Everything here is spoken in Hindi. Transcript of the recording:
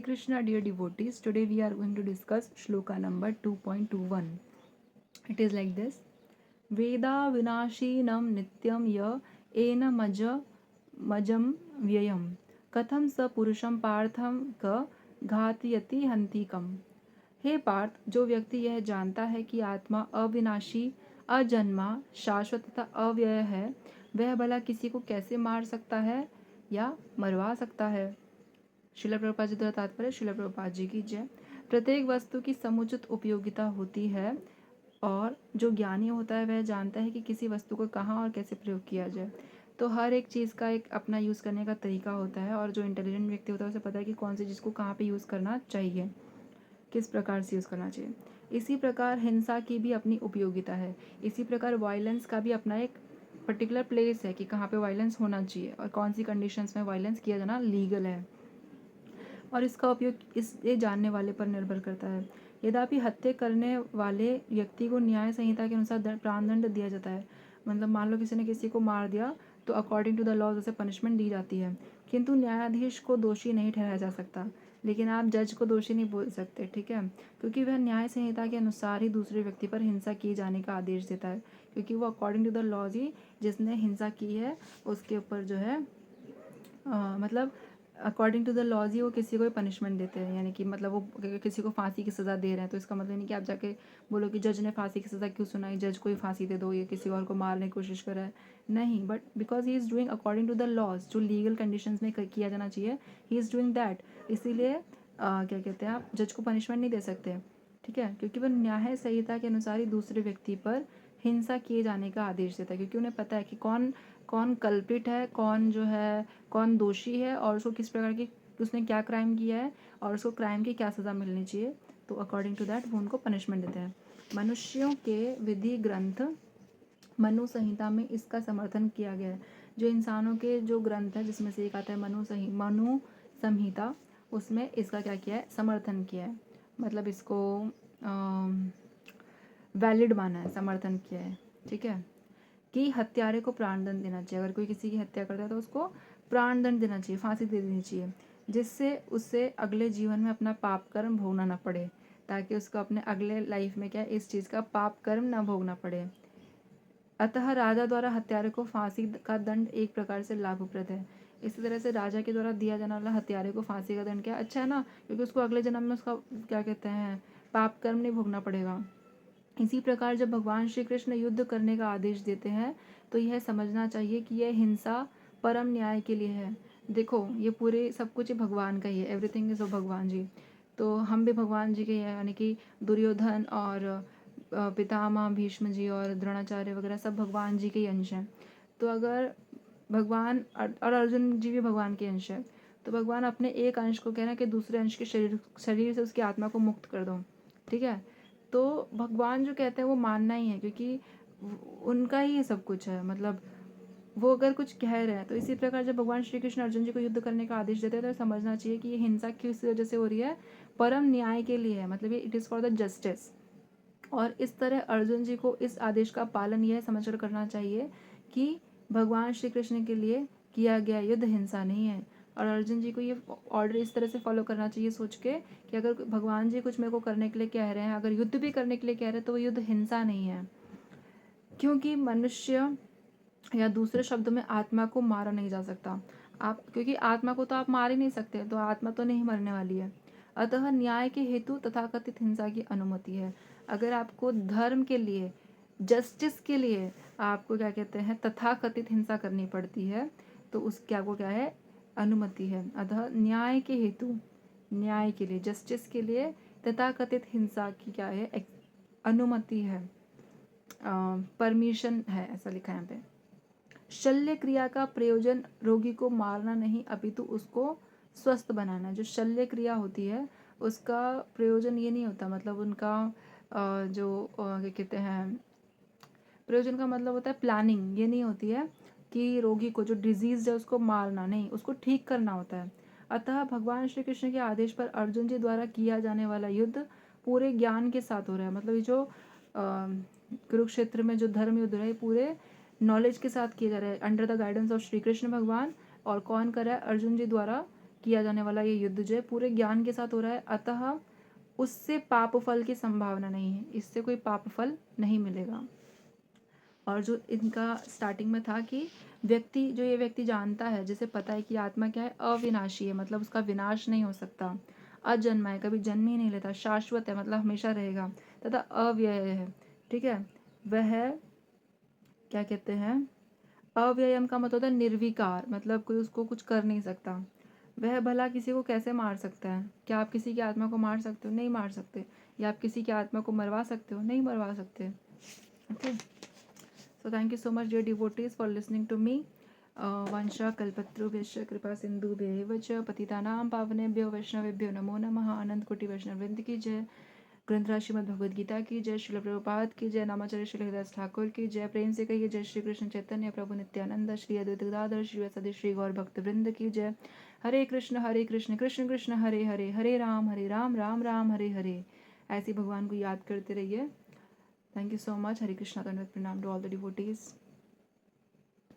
Krishna, dear devotees, today we are going to discuss shloka number 2.21. It is like this: Veda vinashinam nityam ya ena majam vyayam katham sa purusham partham ka घातयति हंतिकम। हे पार्थ, जो व्यक्ति यह जानता है कि आत्मा अविनाशी, अजन्मा, शाश्वत तथा अव्यय है, वह भला किसी को कैसे मार सकता है या मरवा सकता है। श्रील प्रभुपाद जी द्वारा तात्पर्य श्रील प्रभुपाद जी की जय। प्रत्येक वस्तु की समुचित उपयोगिता होती है और जो ज्ञानी होता है वह जानता है कि किसी वस्तु को कहाँ और कैसे प्रयोग किया जाए। तो हर एक चीज़ का एक अपना यूज़ करने का तरीका होता है और जो इंटेलिजेंट व्यक्ति होता है उसे पता है कि कौन सी चीज़ को कहाँ पे यूज़ करना चाहिए, किस प्रकार से यूज़ करना चाहिए। इसी प्रकार हिंसा की भी अपनी उपयोगिता है। इसी प्रकार वायलेंस का भी अपना एक पर्टिकुलर प्लेस है कि कहाँ पे वायलेंस होना चाहिए और कौन सी कंडीशंस में वायलेंस किया जाना लीगल है, और इसका उपयोग ये जानने वाले पर निर्भर करता है। यद्यपि हत्या करने वाले व्यक्ति को न्याय संहिता के अनुसार प्राणदंड दिया जाता है। मतलब मान लो किसी ने किसी को मार दिया तो अकॉर्डिंग टू द लॉज उसे पनिशमेंट दी जाती है, किंतु न्यायाधीश को दोषी नहीं ठहराया जा सकता। लेकिन आप जज को दोषी नहीं बोल सकते, ठीक है, क्योंकि वह न्याय संहिता के अनुसार ही दूसरे व्यक्ति पर हिंसा किए जाने का आदेश देता है, क्योंकि वो अकॉर्डिंग टू द लॉज ही जिसने हिंसा की है उसके ऊपर जो है मतलब अकॉर्डिंग टू द लॉज ही वो किसी को पनिशमेंट देते हैं। यानी कि मतलब वो किसी को फांसी की सज़ा दे रहे हैं तो इसका मतलब नहीं कि आप जाके बोलो कि जज ने फांसी की सज़ा क्यों सुनाई, जज को ही फांसी दे दो, ये किसी और को मारने की कोशिश कर रहा है। नहीं, but because he is doing according to the laws, जो लीगल कंडीशंस में किया जाना चाहिए, ही इज़ डूइंग दैट। इसीलिए क्या कहते हैं, आप जज को पनिशमेंट नहीं दे सकते, ठीक है, क्योंकि वह न्याय संहिता के अनुसार ही दूसरे व्यक्ति पर हिंसा किए जाने का आदेश देता है, क्योंकि उन्हें पता है कि कौन कौन कल्पिट है, कौन जो है कौन दोषी है और उसको किस प्रकार की उसने क्या क्राइम किया है और उसको क्राइम की क्या सज़ा मिलनी चाहिए। तो अकॉर्डिंग टू दैट वो उनको पनिशमेंट देते हैं। मनुष्यों के विधि ग्रंथ मनु संहिता में इसका समर्थन किया गया है। जो इंसानों के जो ग्रंथ है जिसमें से एक आता है मनु संहिता, उसमें इसका क्या किया है, समर्थन किया है। मतलब इसको वैलिड माना है, समर्थन किया है, ठीक है, कि हत्यारे को प्राणदंड देना चाहिए। अगर कोई किसी की हत्या करता है तो उसको प्राणदंड देना चाहिए, फांसी दे देनी चाहिए, जिससे उसे अगले जीवन में अपना पाप कर्म भोगना ना पड़े, ताकि उसको अपने अगले लाइफ में क्या इस चीज़ का पाप कर्म ना भोगना पड़े। अतः राजा द्वारा हत्यारे को फांसी का दंड एक प्रकार से लाभप्रद है। इसी तरह से राजा के द्वारा दिया जाने वाला हत्यारे को फांसी का दंड क्या अच्छा है ना, क्योंकि उसको अगले जन्म में उसका क्या कहते हैं पाप कर्म नहीं भोगना पड़ेगा। इसी प्रकार जब भगवान श्री कृष्ण युद्ध करने का आदेश देते हैं तो यह समझना चाहिए कि यह हिंसा परम न्याय के लिए है। देखो ये पूरे सब कुछ भगवान का ही है, एवरीथिंग इज ऑफ भगवान जी। तो हम भी भगवान जी के हैं, यानी कि दुर्योधन और पितामह भीष्म जी और द्रोणाचार्य वगैरह सब भगवान जी के ही अंश हैं। तो अगर भगवान और अर्जुन जी भी भगवान के अंश हैं, तो भगवान अपने एक अंश को कह रहे हैं कि दूसरे अंश के शरीर से उसकी आत्मा को मुक्त कर दो, ठीक है। तो भगवान जो कहते हैं वो मानना ही है, क्योंकि उनका ही ये सब कुछ है। मतलब वो अगर कुछ कह रहे हैं तो इसी प्रकार जब भगवान श्री कृष्ण अर्जुन जी को युद्ध करने का आदेश देते हैं तो समझना चाहिए कि ये हिंसा किस वजह से हो रही है, परम न्याय के लिए है। मतलब ये it is for the justice. और इस तरह अर्जुन जी को इस आदेश का पालन यह समझकर करना चाहिए कि भगवान श्री कृष्ण के लिए किया गया युद्ध हिंसा नहीं है। और अर्जुन जी को ये ऑर्डर इस तरह से फॉलो करना चाहिए सोच के कि अगर भगवान जी कुछ मेरे को करने के लिए कह रहे हैं, अगर युद्ध भी करने के लिए कह रहे हैं तो वो युद्ध हिंसा नहीं है, क्योंकि मनुष्य या दूसरे शब्दों में आत्मा को मारा नहीं जा सकता। आप क्योंकि आत्मा को तो आप मार ही नहीं सकते, तो आत्मा तो नहीं मरने वाली है। अतः न्याय के हेतु तथाकथित हिंसा की अनुमति है। अगर आपको धर्म के लिए, जस्टिस के लिए आपको क्या कहते हैं तथाकथित हिंसा करनी पड़ती है तो उसकी आपको क्या है अनुमति है। अतः न्याय के हेतु, न्याय के लिए, जस्टिस के लिए तथाकथित हिंसा की क्या है अनुमति है, परमिशन है, ऐसा लिखा है यहाँ पे। शल्य क्रिया का प्रयोजन रोगी को मारना नहीं अपितु उसको स्वस्थ बनाना। जो शल्य क्रिया होती है उसका प्रयोजन ये नहीं होता, मतलब उनका जो क्या कहते हैं प्रयोजन का मतलब होता है प्लानिंग, ये नहीं होती है कि रोगी को जो डिजीज है उसको मारना, नहीं, उसको ठीक करना होता है। अतः भगवान श्री कृष्ण के आदेश पर अर्जुन जी द्वारा किया जाने वाला युद्ध पूरे ज्ञान के साथ हो रहा है। मतलब ये जो कुरुक्षेत्र में जो धर्म युद्ध है पूरे नॉलेज के साथ किया जा रहा है, under the guidance of Shri Krishna भगवान। और कौन कर रहा है, अर्जुन जी द्वारा किया जाने वाला ये युद्ध जो है पूरे ज्ञान के साथ हो रहा है, अतः उससे पाप फल की संभावना नहीं है, इससे कोई पाप फल नहीं मिलेगा। और जो इनका स्टार्टिंग में था कि व्यक्ति जो ये व्यक्ति जानता है, जिसे पता है कि आत्मा क्या है, अविनाशी है, मतलब उसका विनाश नहीं हो सकता, अजन्मा है, कभी जन्म ही नहीं लेता, शाश्वत है मतलब हमेशा रहेगा, तथा अव्यय है, ठीक है। वह क्या कहते हैं, अव्ययम का मतलब होता है निर्विकार, मतलब कोई उसको कुछ कर नहीं सकता। वह भला किसी को कैसे मार सकता है? क्या आप किसी की आत्मा को मार सकते हो? नहीं मार सकते। या आप किसी की आत्मा को मरवा सकते हो? नहीं मरवा सकते। Okay, so thank you so much dear devotees for listening to me. वंशा कल्पतरुभ्यश्च कृपा सिंधुभ्यैव च पतितानां पावनेभ्यो वैष्णवेभ्यो नमो नमः। अनंत कोटि वैष्णव वृंद की जय। ग्रंथराज श्रीमद् भगवद गीता की जय। श्रील प्रभुपाद की जय। नामाचार्य श्री हरिदास ठाकुर की जय। प्रेम से कहिए जय श्री कृष्ण चैतन्य प्रभु नित्यानंद श्री अद्वैत गदाधर श्री सदी श्री गौर भक्त वृंद की जय। हरे कृष्ण कृष्ण कृष्ण हरे हरे, हरे राम राम राम हरे हरे। ऐसे भगवान को याद करते रहिए। Thank you so much. Hare Krishna, धन्यवाद, प्रणाम टू ऑल द डिवोटीज।